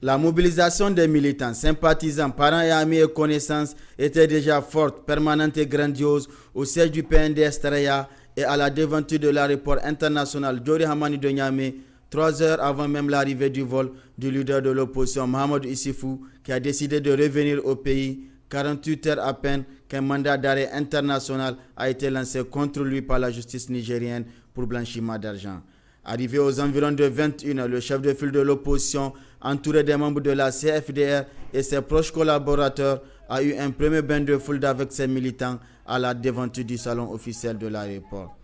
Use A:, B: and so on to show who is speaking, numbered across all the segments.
A: La mobilisation des militants, sympathisants, parents et amis et connaissances était déjà forte, permanente et grandiose au siège du PNDS Taraya et à la devanture de l'aéroport international Diori Hamani de Niamey, 3 heures avant même l'arrivée du vol du leader de l'opposition Mahamadou Issoufou, qui a décidé de revenir au pays 48 heures à peine qu'un mandat d'arrêt international a été lancé contre lui par la justice nigérienne pour blanchiment d'argent. Arrivé aux environs de 21h, le chef de file de l'opposition, entouré des membres de la CFDR et ses proches collaborateurs, a eu un premier bain de foule avec ses militants à la devanture du salon officiel de l'aéroport.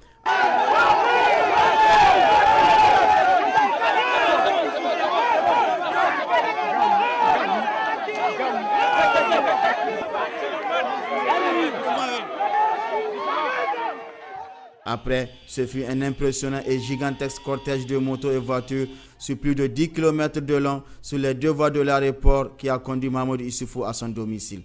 A: Après, ce fut un impressionnant et gigantesque cortège de motos et voitures sur plus de 10 km de long sur les 2 voies de l'aéroport qui a conduit Mahamadou Issoufou à son domicile.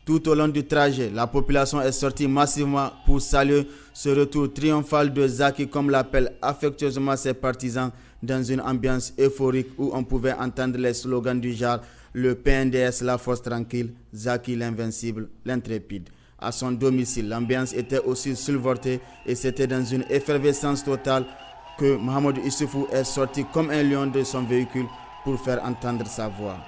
A: Tout au long du trajet, la population est sortie massivement pour saluer ce retour triomphal de Zaki, comme l'appellent affectueusement ses partisans, dans une ambiance euphorique où on pouvait entendre les slogans du genre « Le PNDS, la force tranquille, Zaki l'invincible, l'intrépide ». À son domicile, l'ambiance était aussi survoltée et c'était dans une effervescence totale que Mahamadou Issoufou est sorti comme un lion de son véhicule pour faire entendre sa voix.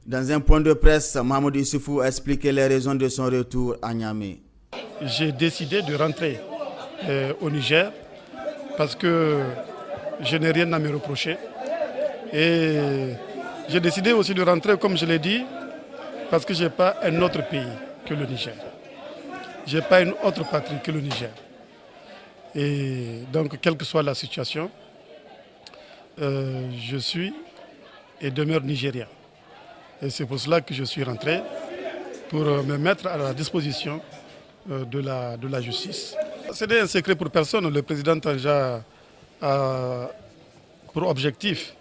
A: Dans un point de presse, Mahamadou Issoufou a expliqué les raisons de son retour à Niamey.
B: J'ai décidé de rentrer au Niger parce que je n'ai rien à me reprocher. Et j'ai décidé aussi de rentrer, comme je l'ai dit, parce que je n'ai pas un autre pays que le Niger. Je n'ai pas une autre patrie que le Niger. Et donc, quelle que soit la situation, je suis et demeure nigérien. Et c'est pour cela que je suis rentré, pour me mettre à la disposition de la justice. Ce n'est un secret pour personne. Le président Tanja a pour objectif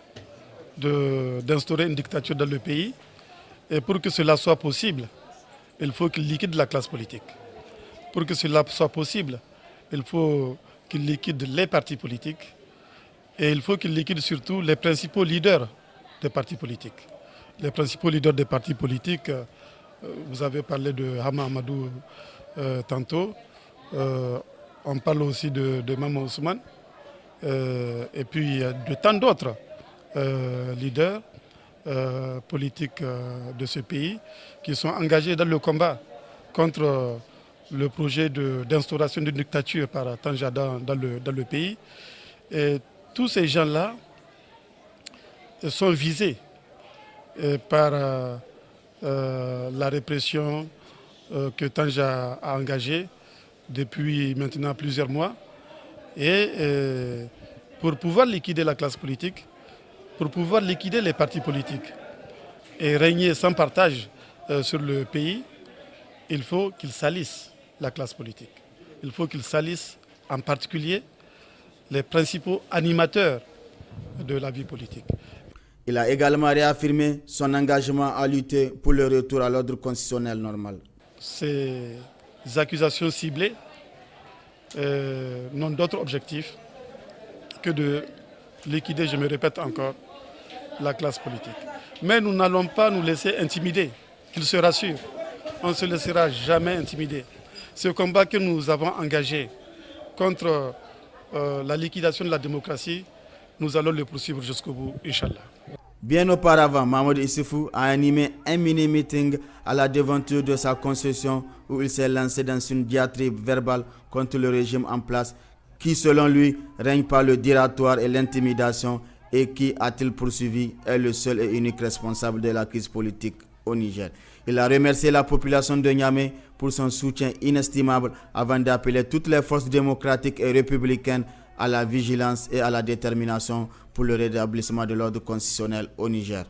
B: d'instaurer une dictature dans le pays. Et pour que cela soit possible, il faut qu'il liquide la classe politique. Pour que cela soit possible, il faut qu'il liquide les partis politiques. Et il faut qu'il liquide surtout les principaux leaders des partis politiques. Les principaux leaders des partis politiques, vous avez parlé de Hama Amadou tantôt, on parle aussi de Maman Ousmane, et puis de tant d'autres leaders politiques de ce pays qui sont engagés dans le combat contre le projet d'instauration d'une dictature par Tanja dans le pays. Et tous ces gens-là sont visés par la répression que Tanja a engagée depuis maintenant plusieurs mois. Et pour pouvoir liquider la classe politique, pour pouvoir liquider les partis politiques et régner sans partage sur le pays, il faut qu'ils salissent la classe politique. Il faut qu'ils salissent en particulier les principaux animateurs de la vie politique.
A: Il a également réaffirmé son engagement à lutter pour le retour à l'ordre constitutionnel normal.
B: Ces accusations ciblées n'ont d'autre objectif que de liquider, je me répète encore, la classe politique. Mais nous n'allons pas nous laisser intimider, qu'ils se rassurent. On ne se laissera jamais intimider. Ce combat que nous avons engagé contre la liquidation de la démocratie, nous allons le poursuivre jusqu'au bout, Inch'Allah.
A: Bien auparavant, Mahamadou Issoufou a animé un mini-meeting à la devanture de sa construction où il s'est lancé dans une diatribe verbale contre le régime en place qui, selon lui, règne par le dilatoire et l'intimidation et qui, a-t-il poursuivi, est le seul et unique responsable de la crise politique au Niger. Il a remercié la population de Niamey pour son soutien inestimable avant d'appeler toutes les forces démocratiques et républicaines à la vigilance et à la détermination pour le rétablissement de l'ordre constitutionnel au Niger.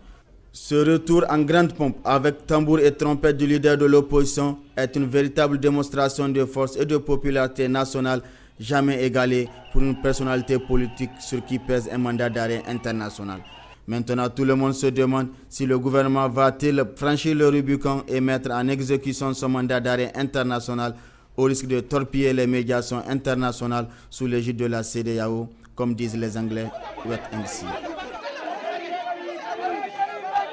A: Ce retour en grande pompe avec tambour et trompette du leader de l'opposition est une véritable démonstration de force et de popularité nationale jamais égalée pour une personnalité politique sur qui pèse un mandat d'arrêt international. Maintenant, tout le monde se demande si le gouvernement va-t-il franchir le Rubicon et mettre en exécution son mandat d'arrêt international au risque de torpiller les médiations internationales sous l'égide de la CEDEAO, comme disent les Anglais, wait and see.